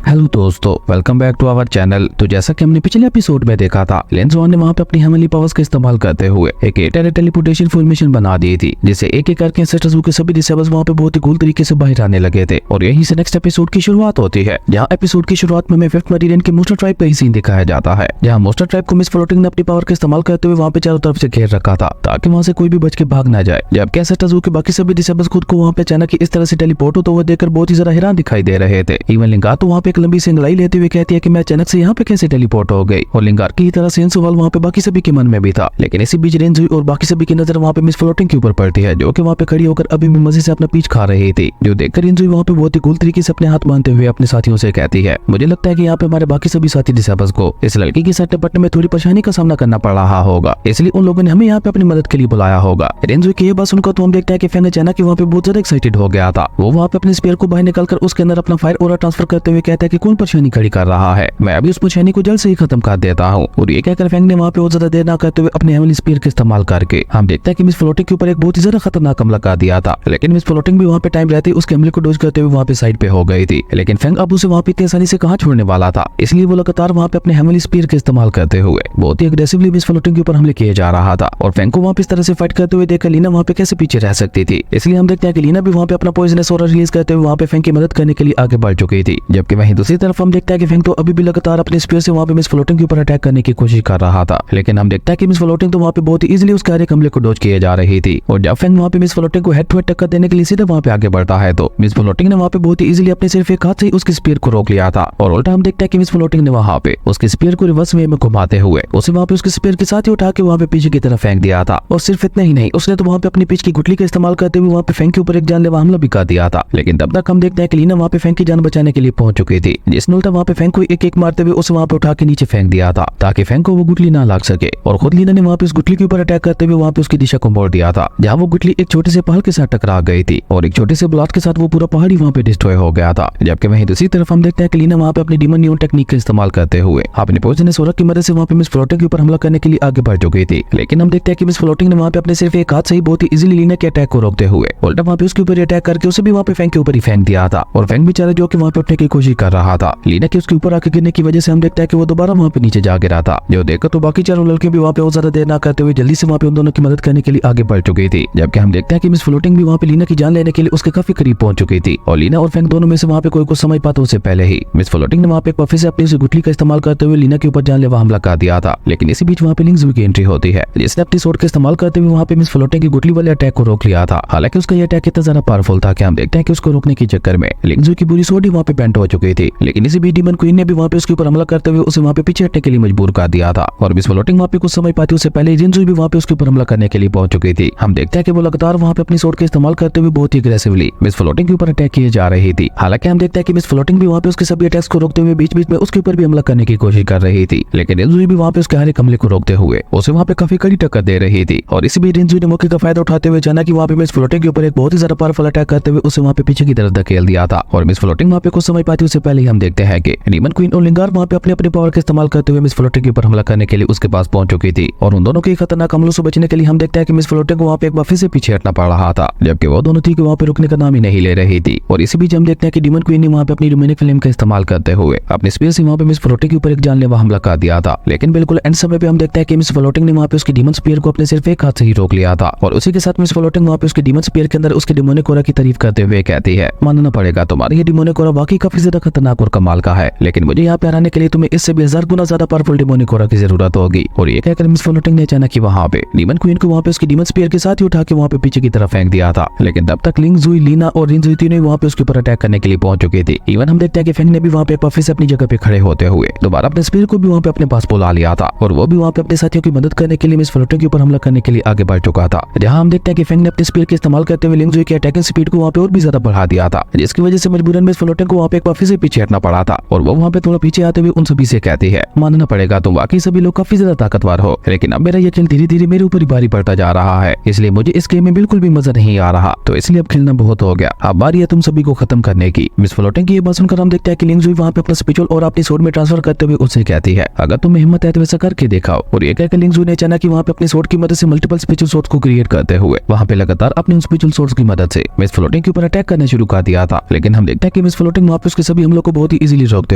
Hello दोस्तों, welcome back to our channel. तो जैसा कि हमने पिछले एपिसोड में देखा था, लिनज़ुआन ने वहां पे अपनी हेवनली पावर्स का इस्तेमाल करते हुए एक टेलीपोर्टेशन फॉर्मेशन बना दी थी, जिससे एक एक करके एंसेस्टर्स के सभी डिसेबल्स वहां पे बहुत ही कूल तरीके से बाहर आने लगे थे। और यहीं से नेक्स्ट एपिसोड की शुरुआत होती है, जहाँ एपिसोड की शुरुआत में हमें फिफ्थ मेरिडियन के मोस्टर ट्राइब का ही सीन दिखाया जाता है, जहाँ मोस्टर ट्राइब को मिस फ्लोटिंग ने अपनी पावर का इस्तेमाल करते हुए वहाँ पे चारों तरफ से घेर रखा था, ताकि वहाँ से कोई भी बच के भाग ना जाए। जबकि एंसेस्टर्स के बाकी सभी डिसेबल्स खुद को वहाँ पे अचानक इस तरह से टेलीपोर्ट होते हुए देखकर बहुत ही ज्यादा हैरान दिखाई दे रहे थे। इवन लिंगार तो वहाँ पे एक लंबी सिंगलाई लेते हुए कहती है कि मैं अचानक से यहाँ पे कैसे टेलीपोर्ट हो गई। और लिंगार की तरह से सवाल वहाँ पे बाकी सभी के मन में भी था। लेकिन इसी बीच रेंजुई और बाकी सभी की नजर वहाँ पे मिस फ्लोटिंग के ऊपर पड़ती है, जो कि वहाँ पे खड़ी होकर अभी भी मजे से अपना पीछ खा रही थी। जो देखकर रेंजुई वहाँ पे बहुत ही कूल तरीके से अपने हाथ बांधते हुए अपने साथियों से कहती है, मुझे लगता है कि यहाँ पे हमारे बाकी सभी साथी डिसेबल्स को इस लड़की के साथ निपटने में थोड़ी परेशानी का सामना करना पड़ रहा होगा, इसलिए उन लोगों ने हमें यहाँ पे अपनी मदद के लिए बुलाया होगा। रेंजुई की ये बात सुनकर तो हम देखते हैं कि फैंग अचानक वहाँ पे बहुत ज्यादा एक्साइटेड हो गया था। वो वहाँ पे अपने स्पेयर को बाहर निकालकर उसके अंदर अपना फायर ऑरा ट्रांसफर करते हुए कहता है कि कौन परेशानी खड़ी कर रहा है, मैं अभी उस परेशानी को जल्द से ही खत्म कर देता हूँ। और ये कहकर फैंग ने वहाँ पे बहुत ज्यादा देर ना करते हुए अपने हेवनली स्पीयर का इस्तेमाल करके हम देखते हैं कि मिस फ्लोटिंग के ऊपर एक बहुत ही ज्यादा खतरनाक हमला कर दिया था। लेकिन मिस फ्लोटिंग भी वहाँ पे टाइम रहते उसके हमले को डोज करते हुए वहाँ पे साइड पे हो गई थी। लेकिन फैंग अब उसे वहाँ पे इतनी आसानी से कहाँ छोड़ने वाला था, इसलिए वो लगातार वहाँ पे अपने हेवनली स्पीयर का इस्तेमाल करते हुए बहुत ही अग्रेसिवली मिस फ्लोटिंग के ऊपर हमले किए जा रहा था। और फैंग को वहाँ पे इस तरह से फाइट करते हुए देखकर लीना वहाँ पे कैसे पीछे रह सकती थी, इसलिए हम देखते हैं कि लीना भी वहाँ पे अपना पॉइजनस ऑरा रिलीज करते हुए वहाँ पे फैंग की मदद करने के लिए आगे बढ़ चुकी थी। जबकि वहीं दूसरी तरफ हम देखते हैं कि फैंग तो अभी भी लगातार अपने स्पीयर से वहाँ पे मिस फ्लोटिंग के ऊपर अटैक करने की कोशिश कर रहा था। लेकिन हम देखते हैं कि मिस फ्लोटिंग तो वहाँ पे बहुत ही इजीली उसके हर एक हमले को डॉज किए जा रही थी। और जब फैंग वहाँ पे मिस फ्लोटिंग को हेड टू हेड टक्कर देने के लिए सीधे वहाँ पे आगे बढ़ता है, तो मिस फ्लोटिंग ने वहाँ पे बहुत ही इजीली अपने सिर्फ एक हाथ से उसके स्पीयर को रोक लिया था। और उल्टा हम देखते हैं कि मिस फ्लोटिंग ने वहाँ पे उसके स्पीयर को रिवर्स वे में घुमाते हुए उसे वहाँ पे उसके स्पीयर के साथ ही उठा के वहाँ पे पीछे की तरफ फेंक दिया था। और सिर्फ इतना ही नहीं, उसने तो वहाँ पे अपनी पीछ की गुठली का इस्तेमाल करते हुए वहाँ पे फैंग के ऊपर एक जानलेवा हमला भी कर दिया था। लेकिन तब तक हम देखते हैं कि लीना वहाँ पे फैंग की जान बचाने के लिए पहुंच चुकी थी, जिसने उल्टा वहाँ पे फैंग को एक एक मारते हुए उसे वहाँ पे उठा के नीचे फेंक दिया था, ताकि फैंग को वो गुठली ना लग सके। और खुद लीना ने वहाँ पे उस गुठली के ऊपर अटैक करते हुए वहाँ पे उसकी दिशा को मोड़ दिया था, जहाँ वो गुठली एक छोटे से पहाड़ के साथ टकरा गई थी। और एक छोटे से ब्लास्ट के साथ वो पूरा पहाड़ी वहाँ पे डिस्ट्रॉय हो गया था। जबकि वहीं दूसरी तरफ हम देखते हैं कि लीना वहाँ पे अपनी डीमन न्यून टेक्निक का इस्तेमाल करते हुए अपने पॉइजनस ऑरा की मदद से वहाँ पे मिस फ्लोटिंग के ऊपर हमला करने के लिए आगे बढ़ चुकी थी। लेकिन हम देखते हैं कि मिस फ्लोटिंग ने वहाँ पे अपने सिर्फ एक हाथ से ही बहुत ही इजीली लीना के अटैक को रोकते हुए उल्टा वहाँ पे उसके ऊपर अटैक करके उसे भी वहाँ पे फैंग के ऊपर ही फेंक दिया था। और फैंग बेचारा जो कि वहाँ पे उठने की कोशिश कर रहा था, लीना के उसके ऊपर आके गिरने की वजह से हम देखते हैं कि वो दोबारा वहाँ पे नीचे जा गिरा था। जो देखकर तो बाकी चारों लड़के भी वहाँ पे बहुत ज्यादा देर ना करते हुए जल्दी से वहाँ पे उन दोनों की मदद करने के लिए आगे बढ़ चुकी थी। जबकि हम देखते हैं कि मिस फ्लोटिंग भी वहाँ पे लीना की जान लेने के लिए उसके काफी करीब पहुंच चुकी थी। और लीना और फैंग दोनों में से वहाँ पे कोई कुछ समय पाता उससे पहले ही मिस फ्लोटिंग ने वहाँ पे फिर से अपनी उस गुठली का इस्तेमाल करते हुए लीना के ऊपर जानलेवा हमला कर दिया था। लेकिन इसी बीच वहाँ पे लिंगज़ुई की एंट्री होती है, जिसने अपनी सोर्ड का इस्तेमाल करते हुए वहाँ पे मिस फ्लोटिंग की गुठली वाले अटैक को रोक लिया था। हालांकि उसका ये अटैक इतना ज्यादा पावरफुल था कि हम देखते हैं कि उसको रोकने के चक्कर में लिंगज़ुई की पूरी सोर्ड ही वहाँ पे बेंट हो चुकी थी। लेकिन इसी बीच डीमन क्वीन ने भी वहाँ पे उसके ऊपर हमला करते हुए उसे वहाँ पे पीछे हटने के लिए मजबूर कर दिया था। और मिस फ्लोटिंग वहाँ पे कुछ समय पाती उससे पहले लिंगज़ुई भी वहाँ पे उसके ऊपर हमला करने के लिए पहुंच चुकी थी। हम देखते हैं कि वो लगातार वहाँ पे अपनी सोर्ड का इस्तेमाल करते हुए बहुत ही अग्रेसिवली मिस फ्लोटिंग के ऊपर अटैक किए जा रही थी। हालांकि हम देखते हैं कि मिस फ्लोटिंग भी वहाँ पे उसके सभी अटैक्स को रोकते हुए बीच बीच में उसके ऊपर भी हमला करने की कोशिश कर रही थी। लेकिन लिंगज़ुई भी वहाँ पे उसके हर एक हमले को रोकते हुए उसे वहाँ पे काफी कड़ी टक्कर दे रही थी। और इसी बीच लिंगज़ुई ने मौके का फायदा उठाते हुए जाना कि वहाँ पे मिस फ्लोटिंग के ऊपर एक बहुत ही ज्यादा पावरफुल अटैक करते हुए उसे वहाँ पे पीछे की तरफ धकेल दिया था। और मिस फ्लोटिंग वहाँ पे कुछ समय पाती उससे पहले ही हम देखते हैं कि डीमन क्वीन और लिंगार वहाँ पे अपने अपने पावर का इस्तेमाल करते हुए मिस फ्लोटिंग के ऊपर हमला करने के लिए उसके पास पहुंच चुकी थी। और उन दोनों के खतरनाक हमलों से बचने के लिए हम देखते हैं कि मिस फ्लोटिंग को वहाँ पे एक बार फिर से पीछे हटना पड़ रहा था, जबकि वो दोनों थी कि वहाँ पे रुकने का नाम ही नहीं ले रही थी। और इसी बीच हम देखते हैं कि डीमन क्वीन ने वहाँ पे अपनी ल्यूमिनिक फ्लेम का इस्तेमाल करते हुए अपने स्पीयर से वहाँ पे मिस फ्लोटिंग के ऊपर एक जानलेवा हमला कर दिया था। लेकिन बिल्कुल एंड समय पे हम देखते हैं कि मिस फ्लोटिंग ने वहाँ पे उसकी डीमन स्पीयर को अपने सिर्फ एक हाथ से ही रोक लिया था। और उसी के साथ मिस फ्लोटिंग वहाँ पे उसके डीमन स्पीयर के अंदर उसके डिमोनिक ऑरा की तारीफ करते हुए कहती है, मानना पड़ेगा तुम्हारा ये डिमोनिक ऑरा वाकई काफी ज्यादा खतरनाक और कमाल का है, लेकिन मुझे यहाँ पे हराने के लिए तुम्हें इससे भी 1000 गुना ज्यादा पावरफुल डिमोनिक ऑरा की जरूरत होगी। और ये कहकर मिस फ्लोटिंग ने अचानक ही वहाँ पे डीमन क्वीन को वहाँ पे उसकी डीमन स्पीयर के साथ ही उठा के वहाँ पे पीछे की तरफ फेंक दिया था। लेकिन तब तक लिंगज़ुई, लीना और रिंजुई तीनों वहाँ पे उसके ऊपर अटैक करने के लिए पहुंच चुकी थी। इवन हम देखते हैं कि फेंग ने भी वहाँ पे वापस अपनी जगह पे खड़े होते हुए दोबारा अपने स्पीयर को भी वहाँ पे अपने पास बुला लिया था। और वो भी वहाँ पे अपने साथियों की मदद करने के लिए मिस फ्लोटिंग के ऊपर हमला करने के लिए आगे बढ़ चुका था। जहाँ हम देखते हैं कि फेंग ने अपने स्पीयर के इस्तेमाल करते हुए लिंगज़ुई की अटैकिंग स्पीड को वहाँ पे और भी ज्यादा बढ़ा दिया था, जिसकी वजह से मजबूरन मिस फ्लोटिंग को वहाँ पे एक बार फिर से पीछे हटना पड़ा था। और वो वहाँ पे थोड़ा पीछे आते हुए उन सभी से कहती है, मानना पड़ेगा तुम वाकई सभी लोग काफी ज्यादा ताकतवर हो, लेकिन अब मेरा ये खेल धीरे धीरे मेरे ऊपर ही भारी पड़ता जा रहा है, इसलिए मुझे इस गेम में बिल्कुल भी मजा नहीं आ रहा, तो इसलिए अब खेलना बहुत हो गया, अब बारी है तुम सभी को खत्म करने की। मिस फ्लोटिंग की ये बात सुनकर हम देखते हैं कि लिंगज़ुई वहाँ पे अपना स्पिरिचुअल और अपनी सोर्ड में ट्रांसफर करते हुए उससे कहती है, अगर तुम्हें हिम्मत है तो वैसा करके दिखाओ। और ये कहकर लिंगज़ुई ने अचानक वहाँ पे अपनी सोर्ड की मदद से मल्टीपल स्पिरिचुअल सोर्ड्स को क्रिएट करते हुए वहाँ पे लगातार अपने स्पिरिचुअल सोर्ड्स की मदद से मिस फ्लोटिंग के ऊपर अटैक करना शुरू कर दिया था। लेकिन हम देखते हैं कि मिस फ्लोटिंग वहाँ पे उसके सभी हम लोग को बहुत ही इजीली रोकते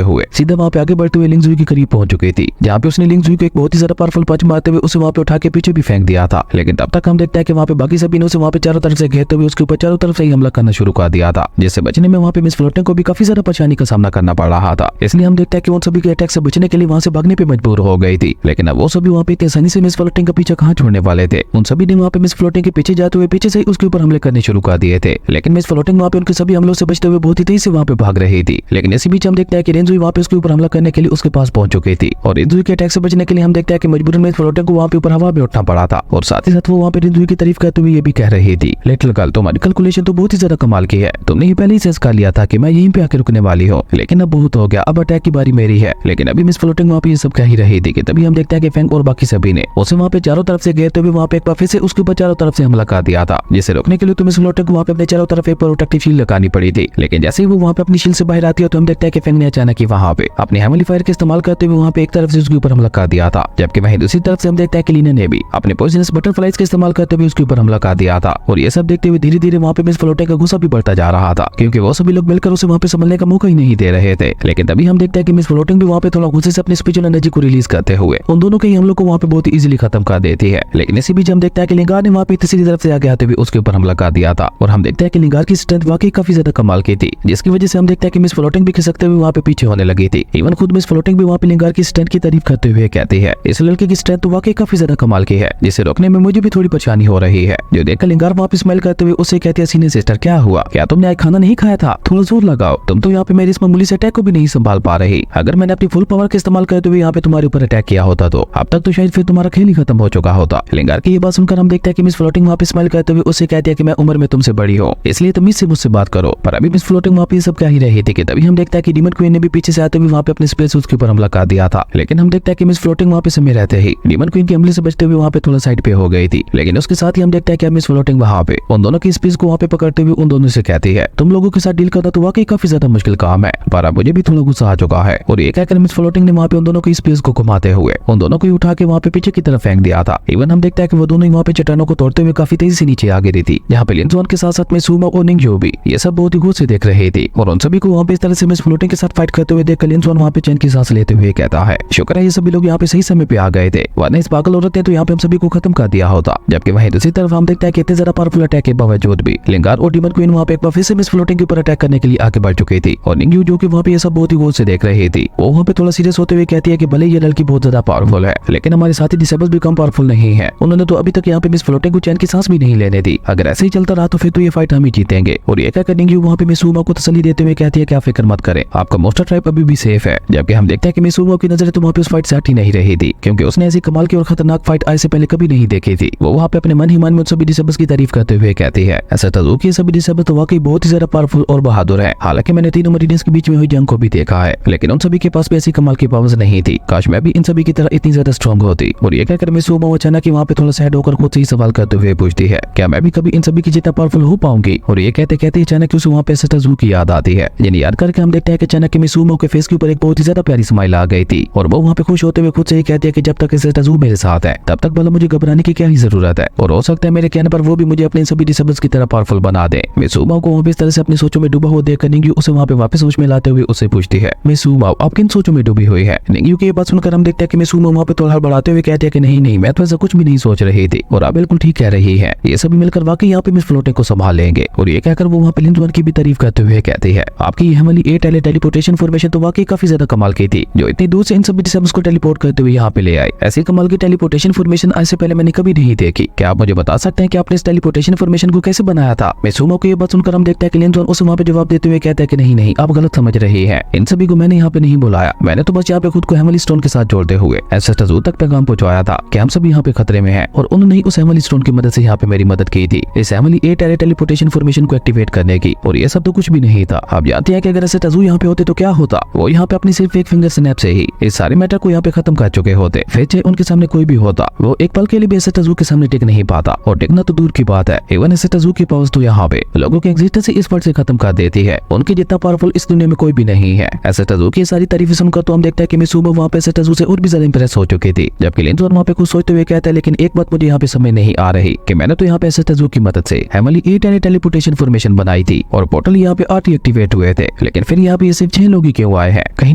हुए सीधा वहाँ पे आगे बढ़ते हुए लिंगजुई के करीब पहुंच चुकी थी, जहाँ पे उसने लिंगजुई को एक बहुत ही ज्यादा पावरफुल पंच मारते हुए उसे वहाँ पे उठा के पीछे भी फेंक दिया था। लेकिन तब तक हम देखते हैं कि वहाँ पे बाकी सभी ने उसे वहाँ पे चारों तरफ से घेरते हुए उसके ऊपर चारों तरफ से ही हमला करना शुरू कर दिया था, जिससे बचने में वहाँ पे मिस फ्लोटिंग को भी काफी ज्यादा परेशानी का सामना करना पड़ रहा था। इसलिए हम देखते हैं कि उन सभी के अटैक से बचने के लिए वहाँ से भागने पे मजबूर हो गई थी। लेकिन अब वो सभी वहाँ पे इतनी आसानी से मिस फ्लोटिंग का पीछा कहाँ छोड़ने वाले थे। उन सभी ने वहाँ पे मिस फ्लोटिंग के पीछे जाते हुए पीछे से उसके ऊपर हमले करने शुरू कर दिए थे। लेकिन मिस फ्लोटिंग वहाँ पे उनके सभी हमलों से बचते हुए बहुत ही तेजी से वहाँ पे भाग रही थी। लेकिन इसी बीच हम देखते हैं कि रेंजुई वहाँ पे उसके ऊपर हमला करने के लिए उसके पास पहुंच चुकी थी, और रेंजुई के अटैक से बचने के लिए हम देखते हैं कि मजबूरन मिस फ्लोटिंग को वहाँ पे ऊपर हवा में उठना पड़ा था। और साथ ही साथ वो वहाँ पे रेंजुई की तारीफ करते हुए ये भी कह रही थी, लिटिल गर्ल तुम्हारी कैलकुलेशन तो बहुत ही ज्यादा कमाल की है, तुमने ये पहले ही सेंस कर लिया था कि मैं यहीं पे आके रुकने वाली हूँ, लेकिन अब बहुत हो गया, अब अटैक की बारी मेरी है। लेकिन अभी मिस फ्लोटिंग वहाँ पे ये सब कह ही रही थी कि तभी हम देखते हैं कि फेंग और बाकी सभी ने उसे वहाँ पे चारों तरफ से घेरते हुए वहाँ पे एक बार फिर से उसके ऊपर चारों तरफ से हमला कर दिया था, जिसे रोकने के लिए तो मिस फ्लोटिंग को वहाँ पे अपने चारों तरफ एक प्रोटेक्टिव शील्ड लगानी पड़ी थी। लेकिन जैसे ही वो वहाँ पे अपनी शील्ड से बाहर आती है तो हम देखते हैं कि फेंग ने अचानक ही वहाँ पे अपने हेमली फायर का इस्तेमाल करते हुए वहाँ पे एक तरफ से उसके ऊपर हमला कर दिया था, जबकि वहीं दूसरी तरफ से हम देखते हैं कि लीना ने भी अपने पॉइजनस बटरफ्लाइज का इस्तेमाल करते हुए उसके ऊपर हमला कर दिया था। और ये सब देखते हुए धीरे धीरे वहाँ पे मिस फ्लोटिंग का गुस्सा भी बढ़ता जा रहा था, क्योंकि वो सभी लोग मिलकर उसे वहाँ पे संभलने का मौका ही नहीं दे रहे थे। लेकिन तभी हम देखते हैं कि मिस फ्लोटिंग भी वहाँ पे थोड़ा गुस्से से अपनी स्पिरिचुअल एनर्जी को रिलीज करते हुए उन दोनों के हमलों को वहाँ पे बहुत ही इजीली खत्म कर देती है। लेकिन इसी बीच हम देखते हैं कि लिंगार ने वहाँ पे तीसरी तरफ से आगे आते हुए उसके ऊपर हमला कर दिया था, और हम देखते हैं कि लिंगार की स्ट्रेंथ वाकई काफी ज्यादा कमाल की थी, जिसकी वजह से हम देखते हैं कि मिस फ्लोटिंग भी खिसकते हुए वहाँ पे पीछे होने लगी थी। इवन खुद मिस फ्लोटिंग भी वहाँ पे लिंगार की स्ट्रेंथ की तारीफ करते हुए कहती है, इस लड़के की स्ट्रेंथ तो वाकई काफी ज्यादा कमाल की है, जिसे रोकने में मुझे भी थोड़ी परेशानी हो रही है। जो देखकर लिंगार वहाँ पे स्माइल करते हुए उससे कहती है, सीनियर सिस्टर क्या हुआ, क्या तुमने आज खाना नहीं खाया था, थोड़ा जोर लगाओ, तुम तो यहाँ पे मेरे इस मामूली से अटैक को भी नहीं संभाल पा रही। अगर मैंने अपनी फुल पावर का इस्तेमाल करते हुए यहाँ पे तुम्हारे ऊपर अटैक किया होता तो अब तक तो शायद फिर तुम्हारा खेल ही खत्म हो चुका होता। लिंगार की ये बात सुनकर हम देखते हैं कि मिस फ्लोटिंग वहाँ पे स्माइल करते हुए उससे कहती है कि मैं उम्र में तुमसे बड़ी हूँ, इसलिए तमीज से मुझसे बात करो। पर अभी मिस फ्लोटिंग वहाँ पे सब कह ही रही थी कि तभी हम देखते हैं कि डीमन क्वीन ने भी पीछे से आते हुए वहाँ पे अपने स्पेस उसके ऊपर हमला कर दिया था। लेकिन हम देखते हैं कि मिस फ्लोटिंग वहाँ पे समय रहते ही डीमन क्वीन के हमले से बचते हुए वहाँ पे थोड़ा साइड पे हो गई थी। लेकिन उसके साथ ही हम देखते हैं कि मिस फ्लोटिंग वहाँ पे उन दोनों की स्पेस को वहाँ पे पकड़ते हुए उन दोनों से कहती है, तुम लोगों के साथ डील करना तो वाकई काफी ज्यादा मुश्किल काम है, पर अब मुझे भी थोड़ा गुस्सा आ चुका है। और ये कहकर मिस फ्लोटिंग ने वहाँ पे उन दोनों की स्पेस को घुमाते हुए उन दोनों को उठा के वहाँ पे पीछे की तरफ फेंक दिया था। इवन हम देखते हैं कि वो दोनों वहाँ पे चट्टानों को तोड़ते हुए काफी तेजी से नीचे आ गिरी थी, जहाँ पे लिनजुआन के साथ साथ में सुमा और निंगजो भी ये सब बहुत ही गौर से देख रहे थे। और उन सभी को वहाँ पे इस तरह से मिस फ्लोटिंग के साथ फाइट करते हुए देख लिनजुआन वहाँ पे चैन की सांस लेते हुए कहता है, शुक्र है ये सभी लोग यहाँ पे सही समय पे आ गए थे, वरना इस पागल औरत ने तो यहाँ पे हम सभी को खत्म कर दिया होता। जबकि वहीं दूसरी तरफ हम देखते हैं कि इतने ज्यादा पावरफुल अटैक के बावजूद भी लिंगार और डीमन क्वीन वहाँ पे एक बार फिर से मिस फ्लोटिंग के ऊपर अटैक करने के लिए आगे बढ़ चुकी थी। और निंगजो जो कि वहाँ पे ये सब बहुत ही गौर से देख रही थी, वो वहाँ पे थोड़ा सीरियस होते हुए कहती है कि भले ये लड़की बहुत ज्यादा पावरफुल है, लेकिन हमारे साथी डिसेबल्स भी कम पावरफुल नहीं है, उन्होंने तो अभी तक यहाँ पे मिस फ्लोटिंग को चैन की सांस भी नहीं लेने दी। अगर ऐसे ही चलता रहा तो फिर तो ये फाइट हम ही जीतेंगे। और ये कहकर निंगजो वहाँ पे मिसूमा को तसल्ली देते हुए कहती है कि आप फिक्र मत करें, आपका मोस्टर ट्राइब अभी भी सेफ है। जबकि हम देखते हैं कि मिसूमा की नजर तो वहाँ पे उस फाइट से हट ही नहीं रही थी, क्योंकि उसने ऐसी कमाल की और खतरनाक फाइट आज से पहले कभी नहीं देखी थी। वो वहाँ पे अपने मन ही मन में सभी डिसेबल्स की तारीफ करते हुए कहती है, ऐसा तजु कि सभी डिसेबल्स तो वाकई बहुत ही ज्यादा पावरफुल और बहादुर है। हालांकि मैंने तीनों मरीडियंस के बीच में हुई जंग को भी देखा है, लेकिन उन सभी के पास भी ऐसी कमाल की पावर्स नहीं थी। काश मैं भी इन सभी की तरह इतनी ज्यादा स्ट्रॉन्ग होती। और ये कहकर मिसूमा अचानक वहाँ पे थोड़ा सैड होकर खुद से ही सवाल करते हुए पूछती है, क्या मैं भी कभी इन सभी की जितना पावरफुल हो पाऊंगी। और ये कहते कहते अचानक उसे वहाँ पे तजु की याद आती है, जिन्हें याद करके हम देखते हैं कि अचानक मिसूमा के फेस के ऊपर एक बहुत ही ज्यादा प्यारी स्माइल आ गई थी। और वो वहाँ पे खुश होते हुए खुद से ही कहती है कि जब तक तजु मेरे साथ है तब तक भला मुझे घबराने की क्या ही जरूरत है, और हो सकता है मेरे कहने पर वो भी मुझे अपने सभी डिसेबल्स की तरह पावरफुल बना दे। मिसूमा को वहाँ पे इस तरह से अपनी सोचों में डूबा हुआ देखकर निंगजो उसे वहाँ पे वापस सोच में लाते हुए उससे पूछती है, मिसूमा आप किन सोचों में डूबी हुई है। निंगजो की ये बात सुनकर हम देखते हैं कि मिसूमा वहाँ पे थोड़ा हड़बड़ाते हुए कहती है कि नहीं मैं तो ऐसा कुछ भी नहीं सोच रही थी, और आप बिल्कुल ठीक कह रही है, ये सभी मिलकर वाकई यहाँ पे मिस फ्लोटिंग को संभाल लेंगे। और ये कहकर वो वहाँ पे लिनजुआन की भी तारीफ करते हुए कहती है, आपकी ये वाली 8 टेलीपोर्टेशन फॉर्मेशन तो वाकई काफी ज्यादा कमाल की थी, जो इतनी दूर से इन सभी डिसेबल्स को टेलीपोर्ट करते हुए यहाँ पे ले आए। ऐसी कमाल की टेलीपोर्टेशन फॉर्मेशन आज से पहले मैंने कभी नहीं देखी। क्या आप मुझे बता सकते हैं कि आपने इस टेलीपोर्टेशन फॉर्मेशन को कैसे बनाया था। मिसूमा को ये बात सुनकर हम देखते हैं कि लिनजुआन उसे वहाँ पे जवाब देते हुए कहता है कि नहीं आप गलत समझ रही है, इन सभी को मैंने यहाँ पे नहीं बुलाया, मैंने तो बस यहाँ पे खुद को हेमली स्टोन के साथ जोड़ते हुए ऐसा तजु तक पैगाम पहुंचाया था कि हम सभी यहाँ पे खतरे में हैं, और उन्होंने ही उस हेमली स्टोन की मदद से यहाँ पे मेरी मदद की थी इस हेमली 8 टेलीपोर्टेशन फॉर्मेशन को एक्टिवेट करने की। और ये सब तो कुछ भी नहीं था। आप जानते हैं कि अगर ऐसे तजु यहाँ पे होते तो क्या होता, वो यहाँ पे अपनी सिर्फ एक फिंगर स्नैप से ही इस सारे मैटर को यहाँ पे खत्म कर चुके होते। फिर चाहे उनके सामने कोई भी होता, वो एक पल के लिए भी ऐसे तजु के सामने टिक नहीं पाता, और टिकना तो दूर की बात है, इवन ऐसे तजु की पावर्स तो यहाँ पे लोगों के एग्जिस्टेंस इस वर्ल्ड से खत्म कर देती है। उनके जितना पावरफुल इस दुनिया में कोई भी नहीं है। ऐसे तजु की सारी तारीफें सुनकर तो हम देखते हैं कि मिसूमा वहाँ पे ऐसे तजु से और भी ज्यादा इंप्रेस हो चुकी थी। जबकि लिनजुआन वहाँ पे कुछ सोचते हुए कहता है, लेकिन एक बात मुझे यहाँ पे समझ नहीं आ रही कि मैंने तो यहाँ पे ऐसे तजु की मदद से हेमली 8 टेलीपोर्टेशन फॉर्मेशन बनाई थी और पोर्टल यहाँ पे 8 ही एक्टिवेट हुए थे, लेकिन फिर यहाँ पे ये सिर्फ 6 लोग ही क्यों आए हैं? कहीं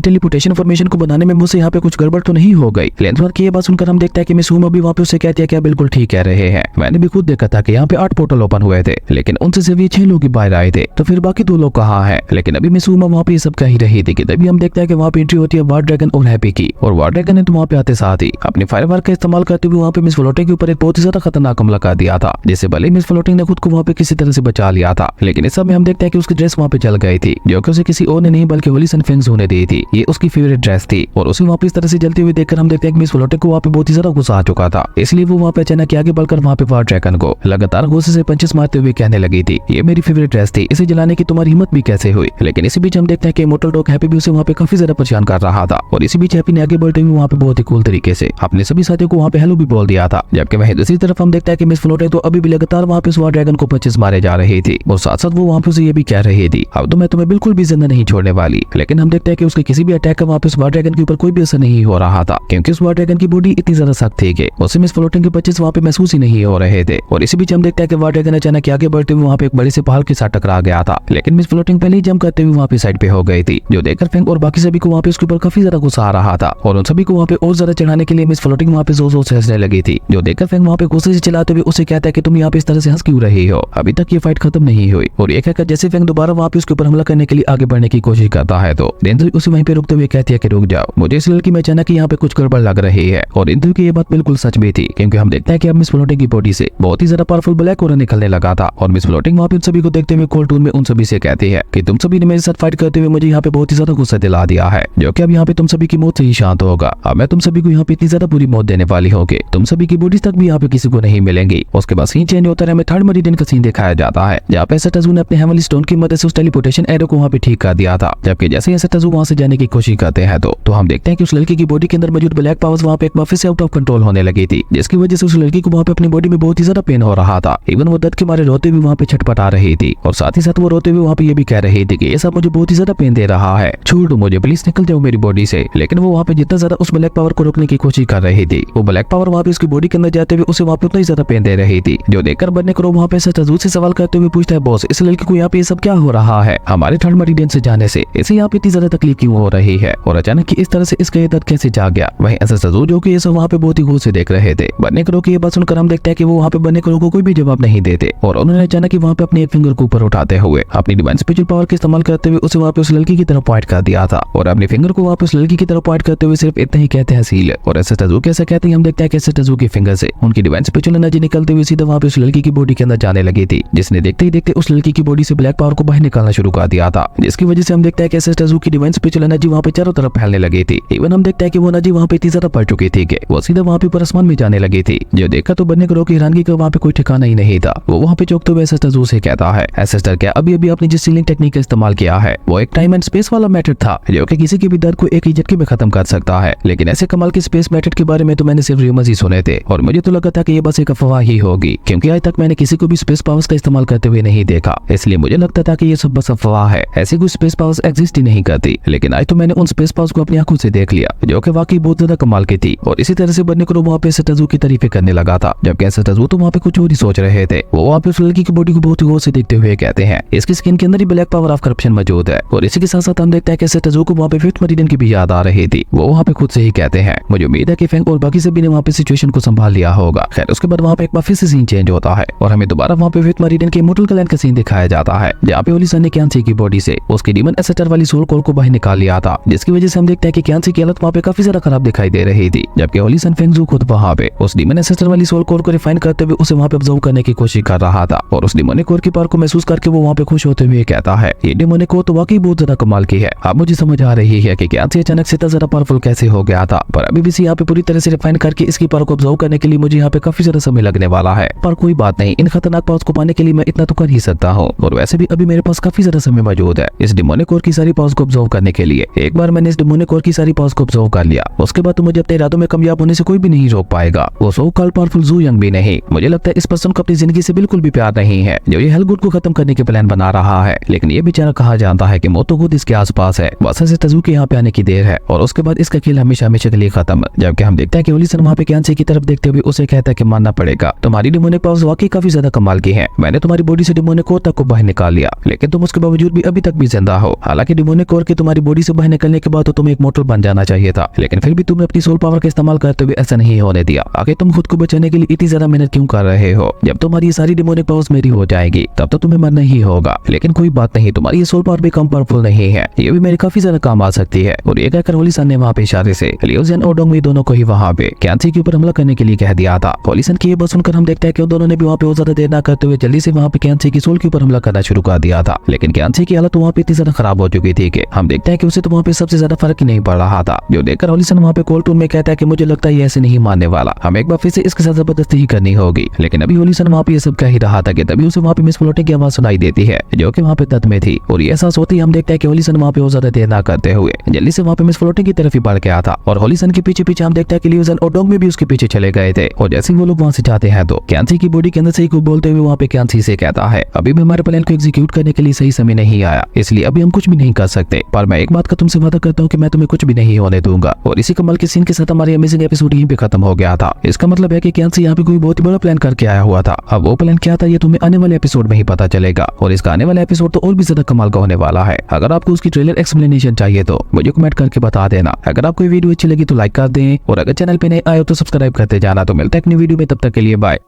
टेलीपोर्टेशन फॉर्मेशन को बनाने में मुझसे यहाँ पे कुछ गड़बड़ तो नहीं हो गई? लेंसवर्थ की ये बात सुनकर हम देखते हैं कि मिस हुमा भी वहाँ पे उससे कहती है क्या बिल्कुल ठीक कह रहे हैं, मैंने भी खुद देखा था कि यहाँ पे 8 पोर्टल ओपन हुए थे, लेकिन उनसे सिर्फ ये 6 लोग ही बाहर आए थे, तो फिर बाकी 2 लोग कहाँ हैं? लेकिन अभी मिस हुमा वहाँ पे ये सब कह ही रही थी कि तभी हम देखते हैं कि वहाँ पे एंट्री होती है वार ड्रैगन और हैप्पी की, और वार ड्रैगन ने तो वहाँ पे आते साथ ही अपनी फायर वर्क का इस्तेमाल करते हुए वहाँ पे मिस फ्लोटिंग के ऊपर एक बहुत ही ज्यादा खतरनाक हमला कर दिया था, जिससे भले मिस फ्लोटिंग ने खुद को वहाँ पे किसी तरह से बचा लिया था, लेकिन इस समय हम देखते हैं कि उसकी ड्रेस वहाँ पे जल गई थी, जो कि उसे किसी और ने नहीं बल्कि होली सन फेंग्स होने दी थी। ये उसकी फेवरेट ड्रेस थी और उसे वहाँ पे इस तरह से जलती हुई देखकर हम देखते हैं कि मिस फ्लोटिंग को वहाँ पे बहुत ही ज्यादा गुस्सा आ चुका था, इसलिए वो वहाँ पे अचानक आगे बढ़कर वहाँ पे वार ड्रैगन को लगातार गुस्से से पंचेस मारते हुए कहने लगी थी, ये मेरी फेवरेट ड्रेस थी, इसे जलाने की तुम्हारी हिम्मत भी कैसे हुई? लेकिन इसी बीच हम देखते हैं कि इमोर्टल डॉग हैप्पी भी उसे वहाँ पे काफी ज्यादा परेशान कर रहा था, और इसी बीच हैप्पी ने आगे बढ़ते हुए वहाँ पे बहुत ही कूल तरीके से अपने सभी साथियों को वहाँ पे हेलो भी बोल दिया था, जबकि वहीं दूसरी तरफ हम देखते हैं कि मिस फ्लोटिंग तो अभी भी लगातार वहाँ पे वार ड्रैगन को पंचेस मारे जा रही थी, और साथ साथ वो वहाँ पे उसे ये भी कह रही थी अब तो मैं तुम्हें बिल्कुल भी जिंदा नहीं छोड़ने वाली। लेकिन हम देखते हैं कि उसके किसी भी अटैक का वहाँ पे वार ड्रैगन के ऊपर कोई भी असर नहीं हो रहा था, क्योंकि उस वार ड्रैगन की बॉडी इतनी ज्यादा सख्त थी कि उसे मिस फ्लोटिंग के पंचेस वहाँ पे महसूस ही नहीं हो रहे थे। और इसी बीच हम देखते हैं कि वार ड्रैगन अचानक आगे बढ़ते हुए वहाँ पे एक बड़े से पहाड़ के साथ टकरा गया था, लेकिन मिस फ्लोटिंग पहले ही जंप करते हुए वहाँ पे साइड पे हो गई थी, जो देखकर फेंग और बाकी सभी को वहाँ पे उसके ऊपर काफी ज्यादा गुस्सा आ रहा था, और उन सभी को वहाँ पे और ज्यादा चढ़ाने के लिए मिस फ्लोटिंग वहाँ पे जोर जोर से हंसने लगी थी, जो देखकर फेंग वहाँ पे गुस्से से चिल्लाते हुए उसे कहता है कि तुम यहाँ पे इस तरह से हंस क्यों रही हो, अभी तक ये फाइट खत्म नहीं हुई। और ये कहकर जैसे फेंग दोबारा वहाँ पे उसके ऊपर हमला करने के लिए आगे बढ़ने की कोशिश करता है, तो रेंजर उसे वहीं पे रुकते हुए कहती है कि रुक जाओ, मुझे इस लड़की में अचानक यहाँ पे कुछ गड़बड़ लग रही है। और इंद्र की ये बात बिल्कुल सच भी थी, क्योंकि हम देखते हैं कि अब मिस फ्लोटिंग की बॉडी से बहुत ही ज्यादा पावरफुल ब्लैक ऑरा निकलने लगा था, और मिस फ्लोटिंग वहाँ पे उन सभी को देखते हुए कोल्ड टून में उन सभी से कहती है कि तुम सभी ने मेरे साथ फाइट करते हुए मुझे यहाँ पे बहुत ही ज्यादा गुस्सा दिला दिया है, जो कि अब यहाँ पे तुम सभी की मौत से ही शांत होगा। अब मैं तुम सभी को यहाँ पे इतनी ज्यादा बुरी मौत देने वाली हूँ कि तुम सभी की बॉडीज तक भी यहाँ पे किसी को नहीं मिलेंगी। उसके बाद सीन चेंज होता है, हमें थर्ड मेरिडियन का सीन दिखाया जाता है, जहाँ पे एसेटाजू ने अपने हेवनली स्टोन की मदद से उस टेलीपोर्टेशन एरो को वहाँ पे ठीक कर दिया था। जबकि जैसे ही एसेटाजू वहाँ से जाने की कोशिश करते हैं तो हम देखते हैं कि उस लड़की की बॉडी के अंदर मौजूद ब्लैक पावर्स वहाँ पे एक वापस से आउट ऑफ कंट्रोल होने लगी थी, जिसकी वजह से उस लड़की को वहाँ पे अपनी बॉडी में बहुत ही ज्यादा पेन हो रहा था। इवन वो दर्द के मारे रोते हुए वहाँ पे छटपटा रही थी, और साथ ही साथ वो रोते हुए वहाँ पे ये भी कह रही थी कि ये सब मुझे बहुत ही ज्यादा पेन दे रहा है, छोड़ दो मुझे, प्लीज निकल जाओ मेरी बॉडी से। लेकिन वो वहाँ पे जितना ज्यादा उस ब्लैक पावर को रोकने की कोशिश कर रही थी, वो ब्लैक पावर वहाँ पे उसकी बॉडी के अंदर जाते हुए उसे वहाँ पे उतना ही ज्यादा पेन दे रही थी, जो देखकर बनने करो वहाँ पे एसेटाजू से सवाल करते हुए पूछता है बॉस इस लड़की को यहाँ पे ये सब क्या हो रहा है, हमारे थर्ड मेरिडियन से जाने से इसे यहाँ पे इतनी ज्यादा तकलीफ क्यों हो रही है, और अचानक इस तरह से इसका ये दर्द कैसे जाग गया। वहीं एसेटाजू जो कि ये सब वहाँ पे बहुत ही गौर से देख रहे थे, बनने करो की ये बात सुनकर हम देखते हैं कि वो वहाँ पे बनने करो को कोई भी जवाब नहीं देते, और उन्होंने अचानक वहाँ पे अपने एक फिंगर को ऊपर उठाते हुए अपनी डिवाइन स्पिरिचुअल पावर का इस्तेमाल करते हुए उसे वहाँ पे उस लड़की की तरफ पॉइंट कर दिया था, और अपने फिंगर को वहाँ पे उस लड़की की तरफ पॉइंट करते हुए सिर्फ इतना ही कहते हैं सील। और एसेटाजू कैसे कहते हैं हम देखते हैं कि एसेटाजू के फिंगर से उनकी डिवाइन स्पिरिचुअल एनर्जी निकलते हुए सीधा वहाँ पे उस लड़की की बॉडी के अंदर जाने लगी थी, जिसने देखते ही देखते उस लड़की की बॉडी से ब्लैक पावर को बाहर निकालना शुरू कर दिया था, जिसकी वजह से हम देखते हैं कि एसेटाजू की डिवाइन स्पिरिचुअल एनर्जी वहाँ पे चारों तरफ फैलने लगी थी। इवन हम देखते हैं कि वो एनर्जी वहाँ पे इतनी ज्यादा बढ़ चुकी थी कि वो सीधा वहाँ पे ऊपर आसमान में जाने लगी थी, जो देखकर तो बनने करो की हैरानगी का वहाँ पे कोई ठिकाना ही नहीं था। वो वहाँ पे चौंकते हुए एसेटाजू से कहता है एसेस्टर क्या अभी अभी आपने जिस सीलिंग टेक्निक का इस्तेमाल किया है वो एक टाइम एंड स्पेस वाला मेथड था, जो कि किसी के भी दर्द को एक ही झटके में खत्म कर सकता है, लेकिन ऐसे कमाल के स्पेस मेथड के बारे में तो मैंने सिर्फ रूमर्स ही सुने थे, और मुझे तो लगा था कि ये बस एक अफवाह ही होगी, क्योंकि आज तक मैंने किसी को भी स्पेस पावर्स का इस्तेमाल करते हुए नहीं देखा, इसलिए मुझे लगता था कि ये सब बस अफवाह है, ऐसी कोई स्पेस पावर्स एग्जिस्ट ही नहीं करती। लेकिन आज तो मैंने उन स्पेस पावर्स को अपनी आंखों से देख लिया, जो कि वाकई बहुत ज्यादा कमाल की थी। और इसी तरह से बनने को वहाँ पे एसेटाजू की तारीफें करने लगा था, जबकि एसेटाजू तो वहाँ पे कुछ और ही सोच रहे थे। वो वहाँ पे उस लड़की की बॉडी को बहुत ही गौर से देखते हुए कहते हैं इसकी स्किन के अंदर ही ब्लैक पावर ऑफ करप्शन मौजूद है। और इसी के साथ साथ हम देखते हैं कि एसेटाजू को वहाँ पे फिफ्थ मेरिडियन की भी याद आ रही थी। वो वहाँ पे खुद से ही कहते हैं मुझे उम्मीद है कि फेंग और बाकी सभी ने वहाँ पे सिचुएशन को संभाल लिया होगा। खैर उसके बाद वहाँ पे एक बार फिर से सीन चेंज होता है, और हमें दोबारा वहाँ पे फिफ्थ मेरिडियन के इमॉर्टल क्लैन का सीन दिखाया जाता है, जहाँ पे ओली सन ने क्यांसी की बॉडी से उसकी डीमन एसेटर वाली सोल कोर को बाहर निकाल लिया था, जिसकी वजह से हम देखते हैं कि क्यांसी की हालत वहाँ पे काफी ज्यादा खराब दिखाई दे रही थी, जबकि ओली सन फेंगजू खुद वहाँ पे उस डीमन एसेटर वाली सोल कोर को रिफाइन करते हुए उसे वहाँ पे ऑब्जर्व करने की कोशिश कर रहा था। और उस डिमोनिक कोर की पावर को महसूस करके वो वहाँ पे खुश होते हुए कहता है ये डिमोनिक कोर तो वाकई बहुत ज्यादा कमाल की है। अब मुझे समझ आ रही है कि क्यांसी अचानक से इतना ज्यादा पावरफुल कैसे हो गया था, पर अभी भी इसे यहाँ पे पूरी तरह से रिफाइन करके इसकी पावर को ऑब्जर्व करने के लिए मुझे यहाँ पे काफी ज्यादा समय लगने वाला है। पर कोई बात नहीं, इन खतरनाक पावर्स को पाने के लिए मैं इतना तो कर ही सकता हूँ, और वैसे भी अभी मेरे पास काफी ज्यादा समय मौजूद है इस डिमोनिक कोर की सारी पावर्स को ऑब्जर्व करने के लिए। एक बार मैंने इस डिमोनिक कोर की सारी पावर्स को ऑब्जर्व कर लिया, उसके बाद तो मुझे अपने इरादों में कामयाब होने से कोई भी नहीं रोक पाएगा, वो so called powerful zoo young भी नहीं। मुझे लगता है इस पर्सन को अपनी जिंदगी से बिल्कुल भी प्यार नहीं है, जो ये हेलगुड को खत्म करने के प्लान बना रहा है। लेकिन ये बेचारा कहा जाता है कि मौत तो खुद इसके आसपास है, बस ऐसे तजू के यहाँ पे आने की देर है, और उसके बाद इसका खेल हमेशा हमेशा के लिए खत्म। जबकि हम देखते हैं कि ओली सन वहाँ पे क्यांसी की तरफ देखते हुए उसे कहता है कि मानना पड़ेगा तुम्हारी डिमोनिक पावर्स वाकई काफी ज्यादा कमाल की है, मैंने तुम्हारी बॉडी से डिमोनिक कोर तक को बाहर निकाल लिया, लेकिन तुम उसके बावजूद भी अभी तक भी जिंदा जिंदा हो। हालांकि डिमोनिक कोर के तुम्हारी बॉडी से बाहर निकलने के बाद तो तुम्हें एक मोर्टल बन जाना चाहिए था, लेकिन फिर भी तुमने अपनी सोल पावर का इस्तेमाल करते हुए ऐसा नहीं होने दिया। आगे तुम खुद को बचाने के लिए इतनी ज्यादा मेहनत क्यों कर रहे हो? जब तुम्हारी ये सारी डिमोनिक पावर्स मेरी हो जाएगी तब तो तुम्हें मरना ही होगा। लेकिन कोई बात नहीं, तुम्हारी ये सोल पावर भी कम पावरफुल नहीं है, ये भी मेरे काफी ज्यादा काम आ सकती है। और ये कहकर होली सन ने वहाँ पे इशारे से लियो ज़ेन और डोंगमी दोनों को ही वहाँ पे कैंसी के ऊपर हमला करने के लिए कह दिया था। होली सन की ये बात सुनकर हम देखते हैं कि उन दोनों ने भी वहाँ पे ज्यादा देर न करते हुए जल्दी से वहाँ पे कैंसी की सोल के ऊपर हमला करना शुरू कर दिया था। लेकिन कैंसी की हालत वहाँ पे इतनी ज्यादा खराब हो चुकी थी कि हम देखते हैं कि उसे तो वहाँ पे सबसे ज्यादा फर्क ही नहीं पड़ रहा था। जो देखकर होली सन वहाँ पे कोल्ड टून में कहता है कि मुझे लगता है ये ऐसे नहीं मानने वाला, हमें एक बार फिर से इसके साथ जबरदस्ती ही करनी होगी। लेकिन अभी होली सन वहाँ पे ये सब कह ही रहा था कि तभी उसे वहाँ पे मिस फ्लोटिंग की आवाज सुनाई देती है जो कि वहाँ पे तट में थी। और ये एहसास होते ही हम देखते हैं कि होली सन वहाँ पे और ज्यादा देर ना करते हुए जल्दी से वहाँ पे मिस फ्लोटिंग की तरफ ही बढ़ गया था। और होली सन के पीछे पीछे हम देखते हैं कि लियो ज़ेन और डोंगमी भी उसके पीछे चले गए थे। और जैसे ही वो लोग वहाँ से जाते हैं तो कैंसी की बॉडी के अंदर से ही कुछ बोलते हुए वहाँ पे कैंसी से कहता है अभी भी हमारे प्लान को एग्जीक्यूट करने के लिए सही समय नहीं आया, इसलिए अभी हम कुछ भी नहीं कर सकते। पर मैं एक बात का तुमसे वादा करता हूँ कि मैं तुम्हें कुछ भी नहीं होने दूंगा। और इसी कमाल के सीन के साथ हमारी अमेजिंग एपिसोड यहीं पे खत्म हो गया था। इसका मतलब है कि कैंसी यहाँ पे कोई बहुत ही बड़ा प्लान करके आया हुआ था। अब वो प्लान क्या था ये तुम्हें आने वाले एपिसोड में ही पता चलेगा। और इसका आने वाला एपिसोड तो और भी ज्यादा कमाल का होने वाला है। अगर आपको उसकी ट्रेलर एक्सप्लेनेशन चाहिए तो मुझे कमेंट करके बता देना। अगर आपको वीडियो अच्छी लगी तो लाइक कर दें और अगर चैनल पे नए आए हो तो सब्सक्राइब करते जाना। तो मिलता है एक नई वीडियो में, तब तक के लिए बाय।